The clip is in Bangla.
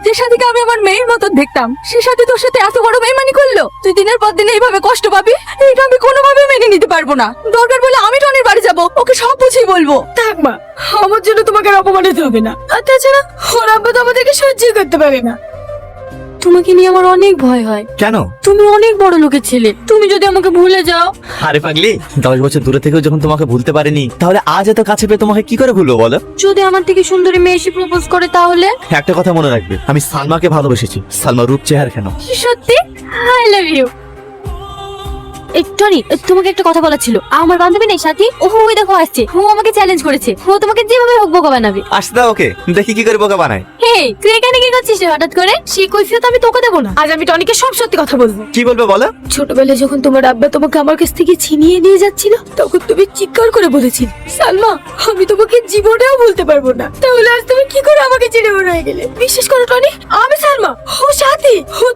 যে সাথীকে আমি আমার মেয়ের মতন দেখতাম, সে সাথে তোর সাথে এত বড় বেইমানি করলো। তুই দিনের পর দিন এইভাবে কষ্ট পাবি, এটা আমি কোনোভাবে মেনে নিতে পারবো না। দরকার বলে আমি টনির বাড়ি যাব, ওকে সব বুঝিয়ে বলবো। থাক মা, আমার জন্য তোমাকে আর অপমানিত হবে না। আর তাছাড়া ওর আব্বা তো আমাদেরকে সহ্যই করতে পারে না। তোমাকে নিয়ে আমার অনেক ভয় হয়। কেন? তুমি অনেক বড় লোকের ছেলে, তুমি যদি আমাকে ভুলে যাও। আরে পাগলি, 10 বছর দূরে থেকেও যখন তোমাকে ভুলতে পারিনি, তাহলে আজ এত কাছে পেয়ে তোমাকে কি করে ভুলবো বলো? যদি আমার থেকে সুন্দরী মেয়ে এসে প্রপোজ করে তাহলে? একটা কথা মনে রাখবে, আমি সালমাকে ভালোবেসেছি। সালমা রূপ চেহারা কেন। সত্যি? I love you. টনি, তোমাকে একটা কথা বলার ছিল। আমার বান্ধবী নেই সাথী, ওই দেখো আসছে। ও আমাকে চ্যালেঞ্জ করেছে, ও তোমাকে যেভাবে হোক বোকা বানাবে। আসতে দাও ওকে, দেখি কি করে বোকা বানায়। হে, তুই এখানে কি করছিস রে হঠাৎ করে? সেই কৈফিয়ত আমি তোকে দেবো না। আজ আমি টনিকে সব সত্যি কথা বলবো। কি বলবে বলো? ছোটবেলায় যখন তোমার আব্বা তোমাকে আমার কাছ থেকে ছিনিয়ে নিয়ে যাচ্ছিল, তখন তুমি চিৎকার করে বলেছিলে, সালমা আমি তোমাকে জীবনেও ভুলতে পারবো না। তাহলে আজ তুমি কি করে আমাকে ছেড়ে বের হয়ে গেলে? বিশ্বাস করো টনি, আমি সালমা, ও সাথী, ও